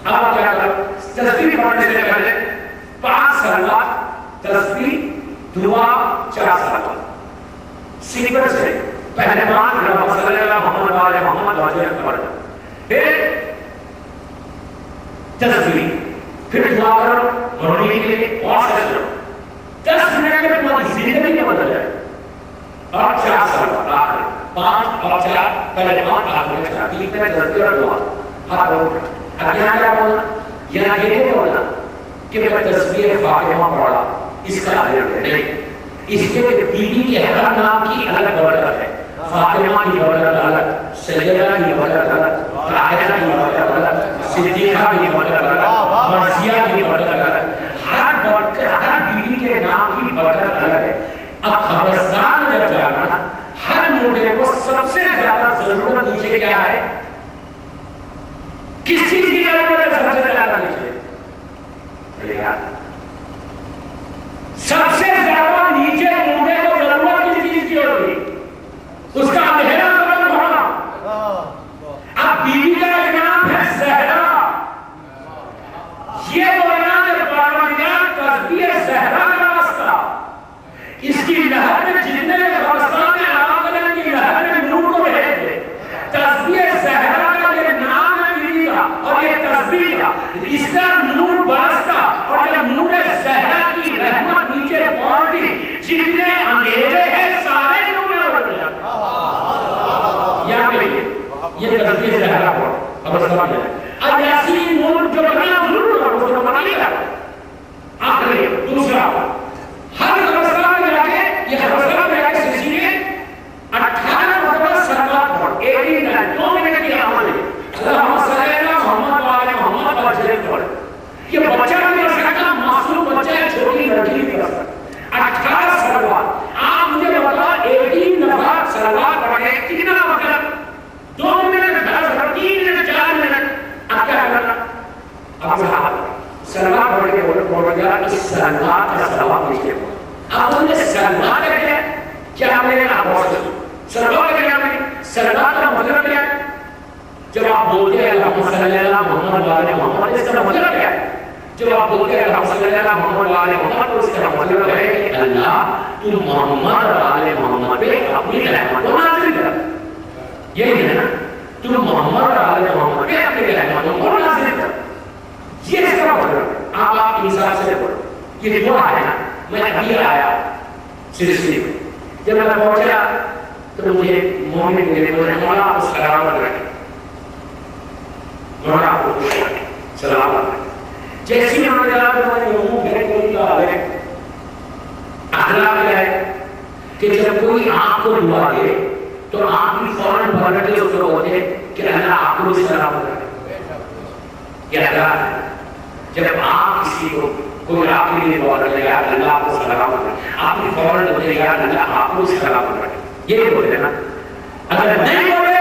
اب کیا کرو؟ تسبیح پڑھنے سے پہلے 5 صلوات، تسبیح، دعا، 4 صلوات سیکوینس ہے. پہلے 5 اللہم صلی علی محمد وعلی محمد وجل پڑھنا، پھر تسبیح، پھر دعا کرو مرنے کے لیے اور سجدہ. 10 منٹ میں تمہاری زندگی میں بدل جائے. اور 4 صلوات آخر 5 اور 4 پہلے 5 آخر میں 4 تین میں تسبیح اور دعا. ہاتھ اٹھا. اب یہاں کیا بولنا؟ یہاں یہ نہیں بولنا کہ میں تسبیح فاتحہ پڑھا اس کا اجر نہیں. اس کے بیوی کے ہر نام کی الگ برکت ہے. فاطمہ کی برکت الگ، سیدہ کی برکت الگ، طاہرہ کی برکت الگ، صدیقہ کی برکت الگ، مرضیہ کی برکت الگ. ہر برکت، ہر بیوی کے نام کی برکت الگ ہے. اب قبرستان جب جانا، ہر مردے کو سب سے زیادہ ضرورت نیچے کیا ہے؟ کس چیز کی ضرورت ہے سب سے زیادہ نیچے؟ سب سے زیادہ نیچے مردے کو ضرورت کس چیز کی ہوگی؟ اس کا اندھیرا قبر ہونا. اب بیوی کا ایک نام ہے زہرا. یہ بولنا کہ پروردگار تسبیح زہرا کا واسطہ، اس کی لہر میں جتنے قبرستان میں آرام کرنے کی لہر میں نور کو بھیج دے. تسبیح زہرا کا یہ نام ہے بیوی کا اور یہ تسبیح کا، اس کا نور برستا. اور جب نور زہرا کی رحمت نیچے پہنچی، جتنے اندھیرے ہیں سارے نور میں بدل جاتے. یہاں پہ یہ تسبیح زہرا کو اب سمجھ جائے. اب یاسین نور جو بنا ضرور ہے اس کو بنا نہیں رہا. آخری دوسرا، ہر قبرستان میں جا کے یہ قبرستان میں جا کے سلسلے 18 مرتبہ صلوات پڑھ. 18 2 منٹ کی عمل ہے. اللہم صلی علی محمد وعلی محمد وجل پڑھ. یہ بچہ بھی کر سکتا، معصوم بچہ ہے، چھوٹی لڑکی بھی کر سکتا. 18 صلوات. آپ مجھے بتا 18 دفعہ صلوات پڑھے کتنا وقت؟ 2 منٹ، 3 منٹ، 4 منٹ. اب کیا کرنا؟ اب صلوات پڑھ کے بولو گا اس صلوات کا ثواب مجھے ہو. اب ان نے صلوات کیا؟ کیا میرے آواز صلوات کیا؟ صلوات کا مطلب کیا ہے؟ جب آپ بولتے ہیں اللہم صلی علی محمد وعلی محمد، اس کا مطلب کیا ہے؟ جب آپ بولتے ہیں اللہم صلی علی محمد وعلی محمد، تو اس کا مطلب ہے کہ اللہ تو محمد وعلی محمد پہ اپنی رحمت کو نازل کر. یہی ہے نا، تو محمد وعلی محمد پہ اپنی رحمت کو نازل کر. یہ اس کا مطلب ہے. آپ انسان سے پڑھو. یہ دعا ہے نا. میں ابھی آیا سلسلے میں، جب میں پہنچا تو مجھے مومن میرے بولے مولا آپ سلامت رکھیں، مولا آپ کو خوش رکھیں، سلامت رکھیں. جیسی میں نے جانا تو میں یوں گھر کوئی کا ہے اخلاق ہے کہ جب کوئی آپ کو دعا دے تو آپ کی فوراً پلٹ کے اس کو بولتے کہ اللہ آپ کو سلامت رکھے. یہ اخلاق ہے. جب آپ کسی کو کوئی آپ کے لیے دعا کرے یا اللہ آپ کو سلامت رکھے، آپ کی فوراً بولتے یا اللہ آپ کو سلامت رکھے. یہ بولتے نا. اگر نہیں بولے،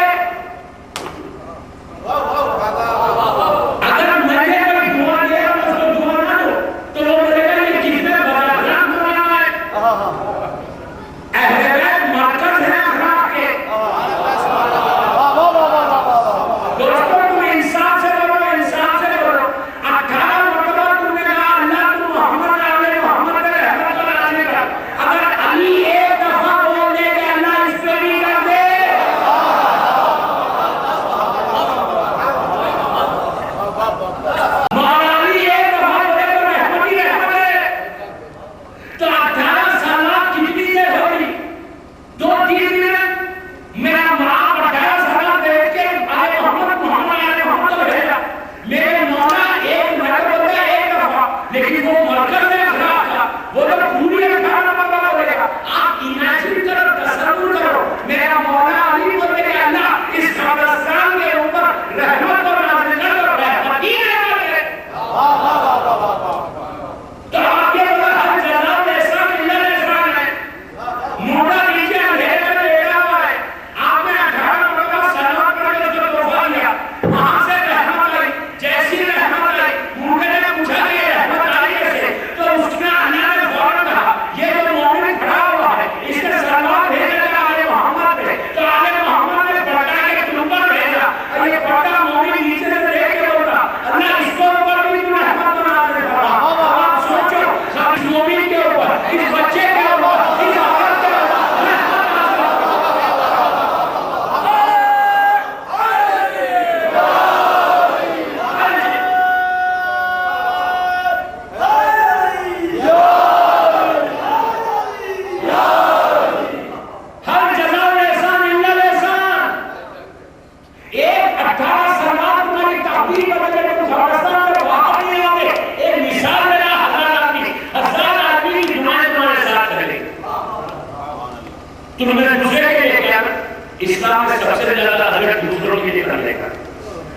سب سے زیادہ حضرت دوسروں کے لیے کرنے کا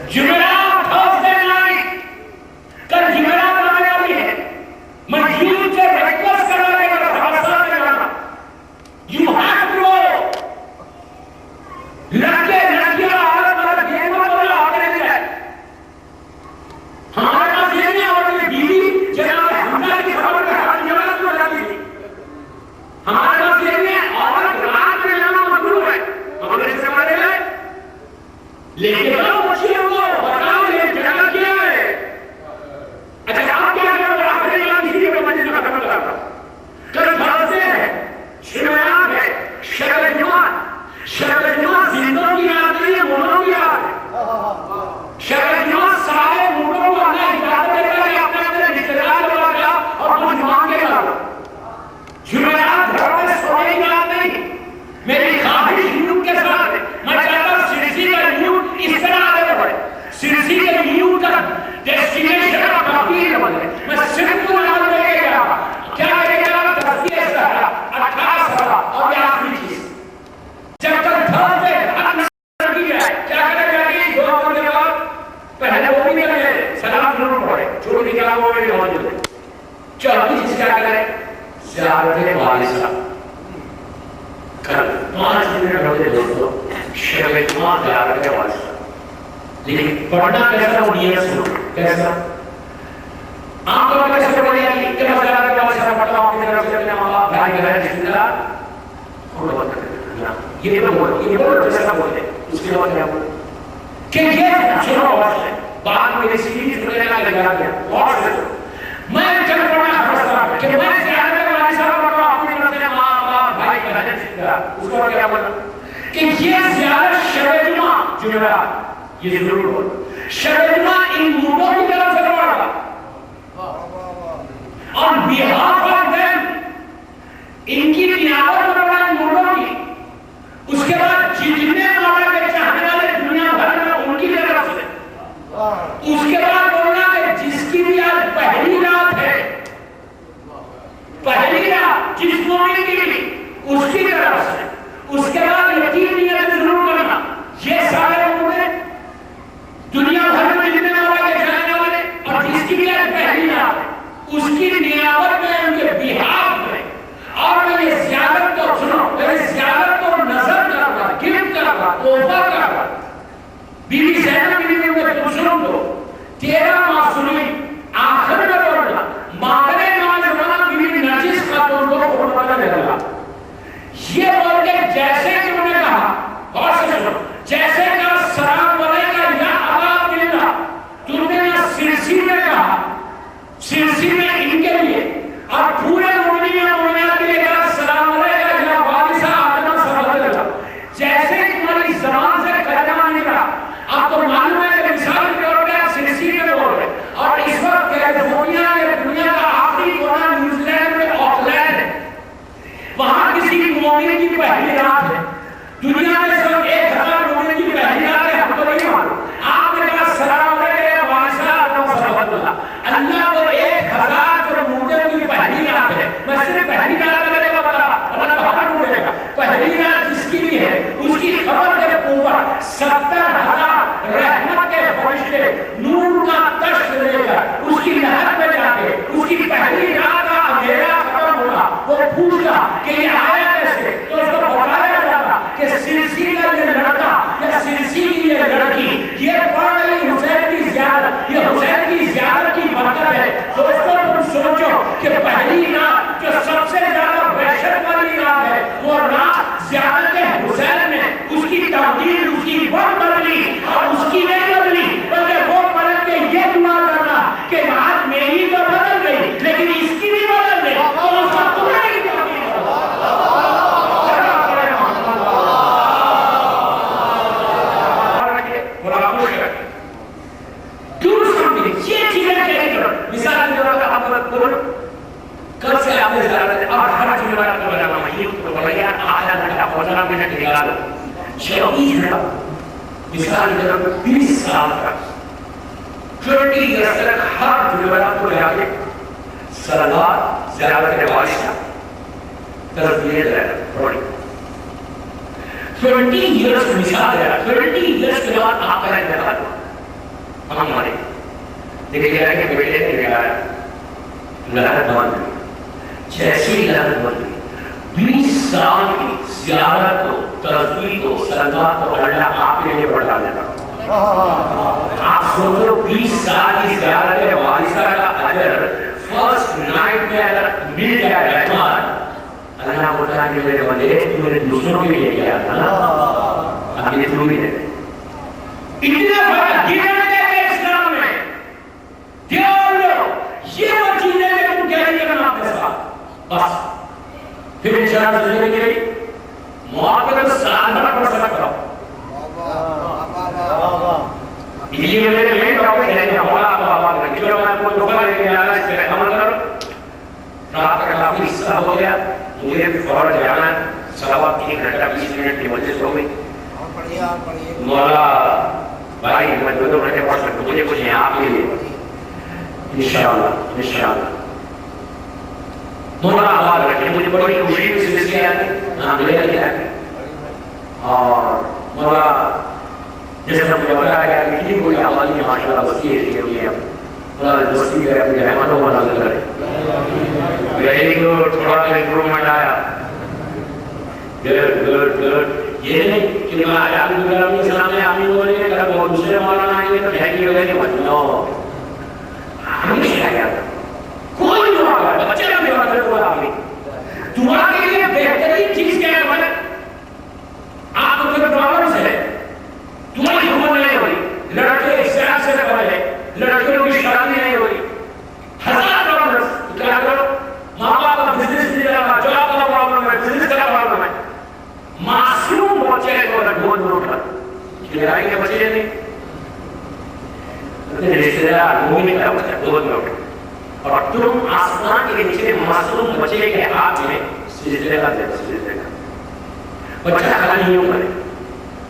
جمعرات تھرسڈے نائٹ کل جمعرات آنے والی ہے مسجد سے ریکویسٹ کرانے کا حادثہ میں جانا یو ہیو ٹو لڑکے لڑکیاں عورت مرد گیموں کو آگے لے جائے ہمارے پاس یہ نہیں اور بیوی جناب حمزہ کی خبر کا حال جمعرات کو جاتی تھی ہمارے پاس یہ نہیں ہے عورت رات میں جانا مطلوب ہے ہمارے سے مارے گئے لیکن وہ مشکل ہو بتاؤ یہ جگہ کیا ہے اچھا آپ کیا کر رہے آخری اللہ کسی کو مجھے کا خبر کر رہا کل بھرسے ہے شمیات ہے شکل جمعہ زندوں کی یاد نہیں ہے مونوں کی یاد ہے شکل جمعہ سارے مونوں کو اللہ اجازت دیتا ہے اپنے اپنے رشتےدار لگا گیا اور کچھ مانگے گا جمعرات گھر میں سونے کی یاد نہیں میری خواہش یوٹ کے ساتھ میں چاہتا ہوں سرسی کا یوٹ اس طرح آگے بڑھے سرسی کا یوٹ کا ڈیسٹینیشن کا تبدیل بڑھے میں صرف کو نام لے کے گیا کیا لے گیا تذکیہ سہرا 18 سالہ اور یہ آخری چیز جب تک دھر سے حق نہ کی جائے کیا کرے جائے گی دو بندے بعد پہلے وہ بھی کرے سلام ضرور پڑھے چھوڑ نکلا وہ بھی موجود ہے چوتھی چیز کیا کرے زیارت والدہ کل 5 منٹ ہوتے دوستو شب جمعہ زیارت والدہ لیکن پڑھنا کیسا وہ نیت سنو کیسا عام طور پر کیسے پڑھنے کی کہ میں زیارت والدہ پڑھتا ہوں اپنی طرف سے اپنے ماں باپ بھائی بہن رشتہ دار یہ بول جیسا بولے اس کے بعد کیا بولے کہ یہ سنو اور سے بعد میں اسی بھی سننے لگا گیا اور سے میں جب پڑھنا فرستا کہ میں زیارت والدہ پڑھتا ہوں اپنی طرف سے ماں باپ بھائی بہن رشتہ دار اس کو کیا بولنا کہ یہ زیارت شب جمعہ جمعرات یہ ضرور ہو شب جمعہ ان مردوں کی طرف سے پڑھا اور بیہاف آف دیم ان کی نیابت پر پڑھا ان مردوں کی اس کے بعد جتنے مولا کے چاہنے والے دنیا بھر میں ان کی طرف سے اس کے بعد بولنا کہ جس کی بھی آج پہلی رات ہے پہلی رات جس مومن کی بھی اس کی طرف سے اس کے بعد یقین نیت ضرور کرنا یہ سارے امور دنیا بھر میں جتنے مولا کے چاہنے والے اور جس کی بھی آج پہلی رات ہے اس کی نیابت میں ان کے بیہاف میں اور میں یہ زیارت کو سنو میں زیارت کو نظر کر رہا گفٹ کر رہا تحفہ کر رہا بی بی زینب بی بی میں دوسروں کو 13 معصومین آخر میں پڑھنا مادر نوجوان بی بی نرجس خاتون کو خطبہ دے رہا یہ بول کے جیسے کہ انہوں نے کہا اور سے سنو جیسے کہ سلام علیکہ یا ابا عبداللہ تم نے یہاں سرسی میں کہا سرسی میں ان کے لیے اور پورے مومنین اور مومنات کے لیے کہا سلام علیکہ یا وارثہ آدم صلی اللہ جیسے کہ تمہاری زبان سے کلمہ نکلا آپ کو معلوم ہے کہ مثال کے طور پہ سرسی میں بول رہے اور اس وقت کیلیفورنیا یا دنیا کا آخری کونا نیوزی لینڈ میں آکلینڈ ہے وہاں کسی مومن کی پہلی رات ہے دنیا میں صرف 1000 مومن کی پہلی رات ہے ہم کو نہیں معلوم آپ نے کہا سلام علیکہ یا وارثہ آدم صلی اللہ اللہ کو 1000 جو مومن کی پہلی رات ہے میں صرف پہلی رات کرے گا بتا اللہ باہر مولے گا پہلی رات جس کی بھی ہے اس کی خبر کے اوپر 70,000 رحمت کے فرشتے نور کا تشت لے کر اس کی لہر میں جا کے اس کی پہلی رات کا اندھیرا ختم ہوگا وہ پوچھا کہ یہ آیا کیسے تو اس کو بتایا جاتا کہ سرسی کا یہ لڑکا یا سرسی کی یہ لڑکی یہ پڑھ رہی حسین کی زیارت یہ حسین کی زیارت کی برکت ہے دوستوں تم سوچو کہ پہلی رات جو سب سے زیادہ وحشت والی رات ہے وہ رات زیارت حسین میں اس کی تبدیل اس کی بڑھ بدلی اور اس کی نہیں بدلی بلکہ وہ پلٹ کے یہ دعا کرنا کہ آج میری تو بدل گئی لیکن اس کی بھی بدل گئی اور اس کا تمہیں کی تبدیل یہ چیزیں کہہ کر مثال کے طور پر آپ کو کل سے آپ نے زیارت ہے اور ہر جمعرات کو بجانا مہینے کو بلیا آدھا گھنٹہ 15 منٹ نکالو 26 گھنٹہ مثال کے طور پر 20 سال تک 20 ایئرس تک ہر جمعرات کو لے کے صلوات زیارت والدہ تربیت پڑھی 20 ایئرس مثال ہے 20 ایئرس کے بعد آپ کا انتقال ہوا ہم ہمارے دیکھے گا کہ بیٹے نے کہا لہر بند ہوئی جیسی لہر بند ہوئی 20 سال کی زیارت کو تسبیح کو صلوات کو اللہ آپ کے لیے بڑھا دیتا آپ سوچو 20 سال کی زیارت وارثہ کا اجر فرسٹ نائٹ میں اگر مل جائے رحمت اللہ بولتا ہے کہ میرے بندے تو میرے دوسروں کے لیے کیا تھا نا اب یہ ضروری ہے اتنا فرق گرنے کے اسلام میں دھیان لو یہ وہ چیزیں کہ تم کہہ رہی کرنا اپنے ساتھ بس پھر انشاءاللہ زندگی کے لیے محبت سالہ پر سبق کرو اس لیے میرے مین ٹاپک ہے کہ ہمارا آباد ہے جو میں کوئی دکھا لے کے آنا اس پہ عمل کرو رات کا کافی حصہ ہو گیا مجھے بھی فوراً جانا ہے 3.25 گھنٹہ 20 منٹ کی مجلس ہو گئی مولا بھائی میں 2 گھنٹے پڑھ سکتا ہوں مجھے کچھ یہاں آپ کے لیے انشاءاللہ مولا آباد رکھے مجھے بڑی خوشی میں سلسلے آتی نام لے لے آتی اور مولا جیسے مجھے بتایا گیا کہ کتنی کوئی آبادی میں ماشاءاللہ وسیع ہے یہ مولا دوستی کرے اپنی رحمتوں کو نازل کرے ویری گڈ تھوڑا سا امپروومنٹ آیا گڈ یہ نہیں کہ میں آیا عبداللہ السلام نے آمین بولے کہ اگر وہ دوسرے مولانا آئیں گے تو ڈھیکی وغیرہ نہیں بچ نو ہمیشہ کیا تھا کوئی دعا کر بچے کا بھی دعا کر دعا کے لیے بہترین چیز کیا ہے آپ کو پھر دعا سے ہے تمہاری عمر نہیں ہوئی لڑکے سیاح سے پڑھے لڑکیوں کی شادی نہیں ہوئی ہزار ڈالر کیا کرو ماں باپ کا بزنس نہیں رہا جاب کا پرابلم ہے بزنس کا پرابلم ہے معصوم بچے کو ڈھول دور کر کھلائیں گے بچے نہیں رشتے دار مومن کا بچہ ڈھول دور اور تم آسمان کے نیچے معصوم بچے کے ہاتھ میں سجدے کا دے سجدے کا بچہ کھڑا نہیں ہو کرے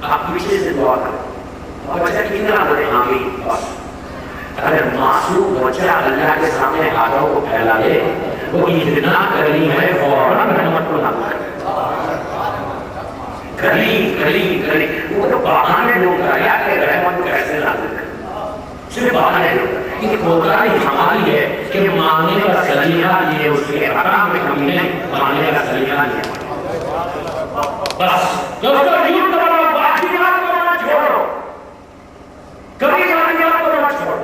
آپ پیچھے سے دعا کرو بچہ کتنا بڑے آگے بس اگر معصوم بچہ اللہ کے سامنے ہاتھوں کو پھیلا دے وہ اتنا کرنی ہے فوراً رحمت کو نہ کریں وہ تو بہانے لوگ کرایا کہ رحمت کیسے نازل ہے صرف بہانے لوگ یہ کوتاہی ہماری ہے کہ مانگنے کا سلیقہ یہ اس کے حرام میں کمی نہیں مانگنے کا سلیقہ یہ بس دوستو یوں کرو واجبات کو نہ چھوڑو کبھی واجبات کو نہ چھوڑو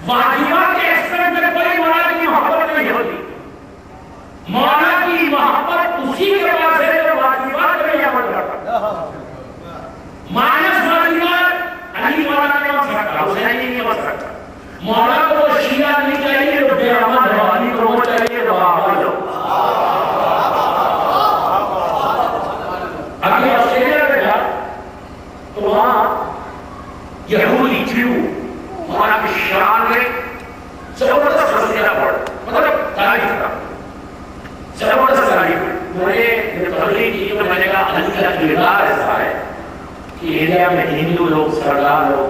واجبات کے اسپیکٹ میں کوئی مولا کی محبت نہیں ہوتی مولا کی محبت اسی کے پاس ہے جو واجبات میں عمل کرتا مائنس واجبات علی مولا نے عمل کرتا حسین نہیں عمل کرتا مولا کو شیعہ نہیں چاہیے جو بے عمل ہو علی کو وہ چاہیے جو عمل ہو اگر آسٹریلیا میں جا تو وہاں یہودی جیو وہاں کی شان میں زبردست فضیلہ پڑھ مطلب تعریف کا زبردست تعریف میں نے تقریر کی تو میں نے کہا علی کا کردار ایسا ہے کہ انڈیا میں ہندو لوگ سردار لوگ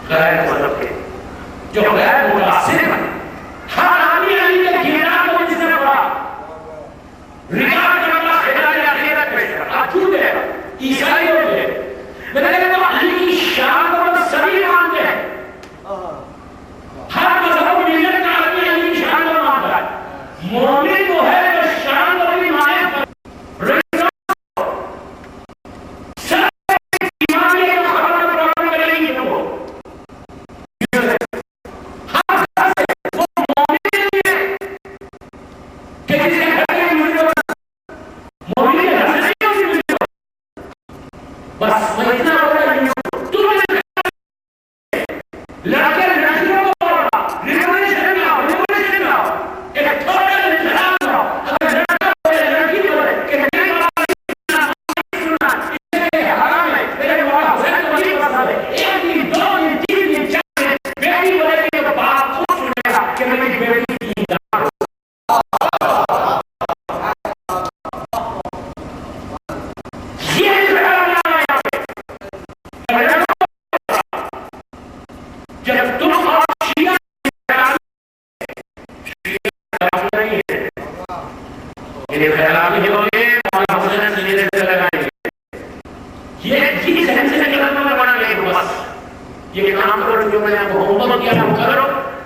غیر مذہب کے جو غیر متاثر ہیں ہر آدمی علی کے کردار کو جس نے پڑھا ریکارڈ کرنا خلال آخرت پیش کر آپ کیوں دے گا عیسائی ہو گئے میں نے کہا علی کی شان کو سبھی مانتے ہیں ہر مذہب ملت کا آدمی علی کی شان کو مانتا ہے مومن وہ ہے جو شان کو بھی مانے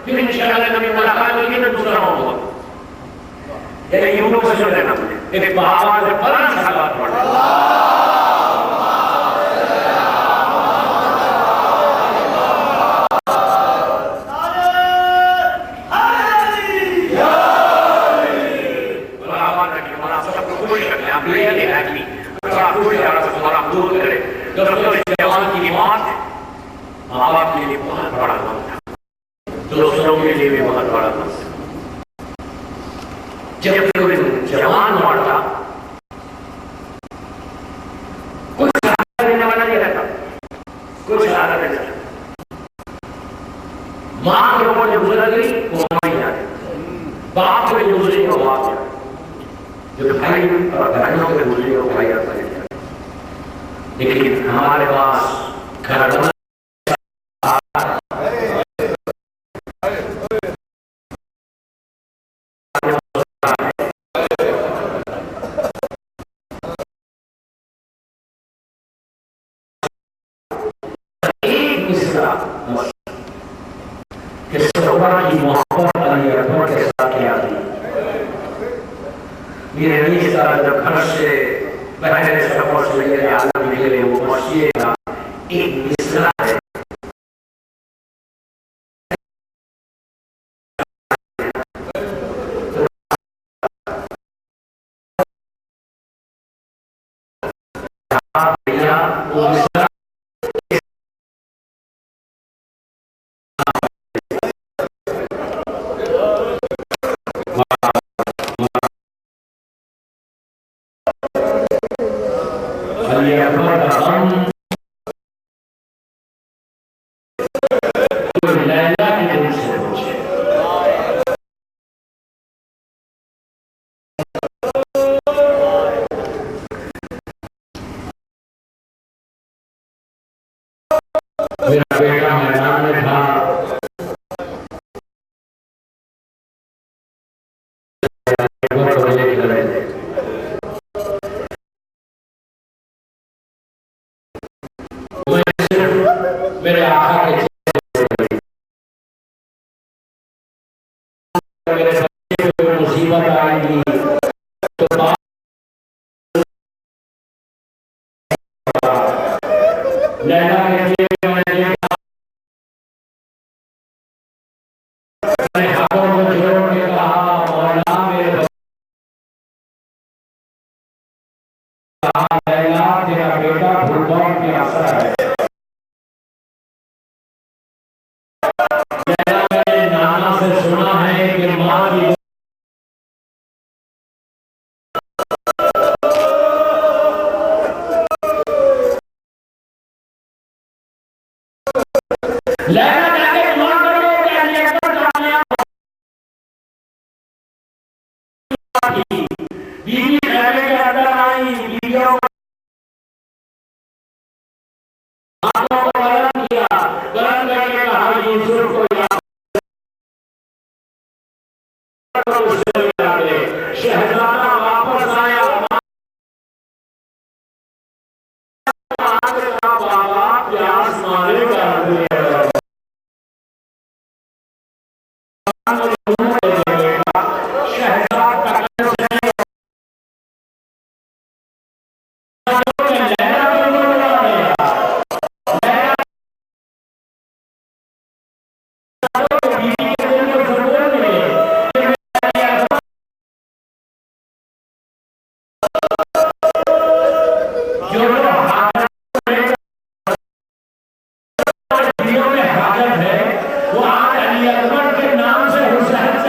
پھر انشاءاللہ نبی ملاقات ہوگی تو دوسرا ہوگا. یعنی یوں کو سن لینا مجھے ایک بہار سے فلاں سالات پڑھا. جوان کی موت ماں باپ کے لیے بہت بڑا غم تھا, دوستوں کے لیے بھی بہت بڑا غم تھا. جب کوئی جوان مرتا کچھ سہارا دینے والا نہیں رہتا, کچھ سہارا نہیں رہتا. ماں کے اوپر جو گزر گئی وہ ماں ہی جاتی, باپ کے گزری کو باپ جاتی, جو بھائی اور بہنوں کے گزری کو بھائی جاتا ہے. لیکن ہمارے پاس گھر بنا ایک مصرع کہ صحابہ کی محبت علی اکبر کے ساتھ کیا تھی. میرے نبی صلی اللہ علیہ وسلم گھر سے پہلے سفر سے میرے عالم نکلے, وہ مشیے کا ایک مصرع ہے. وہ مصرع علی اکبر کا غم لیلا کے دل سے پوچھے. میرا بیٹا میدان میں تھا, میرے آقا کے میرے بچے کو مصیبت آئے گی تو لیلا کے لیے میں دیکھا, میں نے ہاتھوں کو جوڑ کے کہا مولا میرے بچے لیلا تیرا بیٹا بھوکا پیاسا ہے. سنا ہے کہ ماں کی لیلا جا کے دعا کرو کہ علی اکبر کامیاب ہوگی. بیوی خیمے کے اندر آئی, بیویوں ہاتھوں کو بلند کیا, بلند کر کے کہا یوسف کو شہزادہ واپس آیا. بابا پیاس مارے گا, وہ آج علی اکبر کے نام سے حسین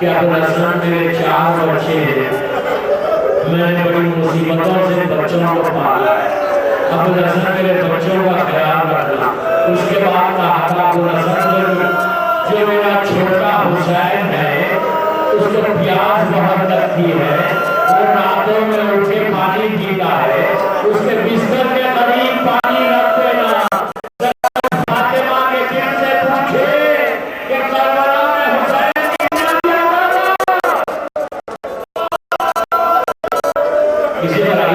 کہ ابوالحسن میرے 4 بچے ہیں، میں نے بڑی مصیبتوں سے بچوں کو پالا ہے، ابوالحسن میرے بچوں کا خیال رکھنا۔ اس کے بعد کہا تھا ابوالحسن جو میرا چھوٹا حسین ہے اس کو پیاس بہت لگتی ہے، وہ راتوں میں اٹھ کے پانی پیتا ہے، اس کے بستر کے قریب پانی رکھ دینا۔ فاطمہ کے دل سے پوچھے کہ کربلا میں حسین کتنا پیارا تھا۔ اسی طرح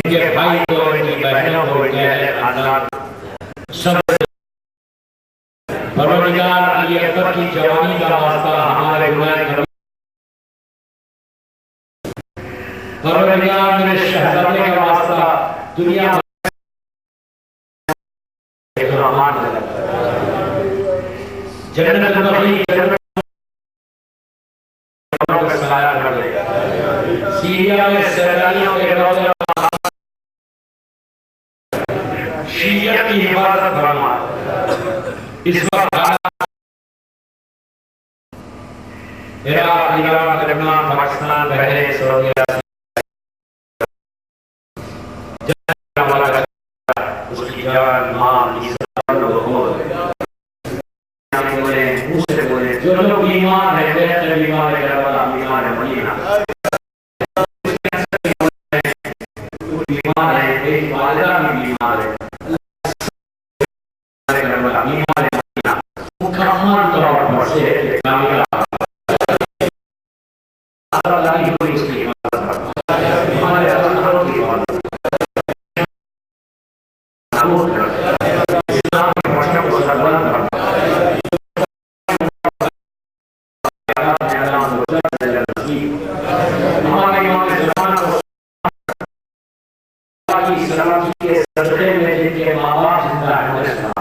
ان کے بھائی کو، ان کی بہنوں کو، ان کے اہل خاندان سب پروردگار علی اکبر کی جوانی کا واسطہ ہمارے گناہ کرم، پروردگار میرے شہزادے کا واسطہ دنیا رحمان جنت البقیع جنت کا سایہ کر دے، سیریا میں سیلانیوں کے روضے شیعہ کی حفاظت فرما۔ اس وقت عراق، ایران، لبنان، پاکستان، بحرین، سعودی عرب اس کی جان، مال، عزت لوگ بولے جو لوگ بیمار ہیں، بہتر بیمار ہے کربلا، بیمار ہے مدینہ، بیمار ہے، میری والدہ بھی بیمار ہے کربلا، بیمار ہے مدینہ، مکمل طور پر سے کاملہ اللہ کی ہوئی اس کی حفاظت کرنا، ہمارے اصحابوں کی حفاظت اسلام کے پرچم کو سربلند کرنا، ہمارے امام زمان کو اللہ کی سلامتی کے صدقے میں جن کے ماں باپ زندہ ہیں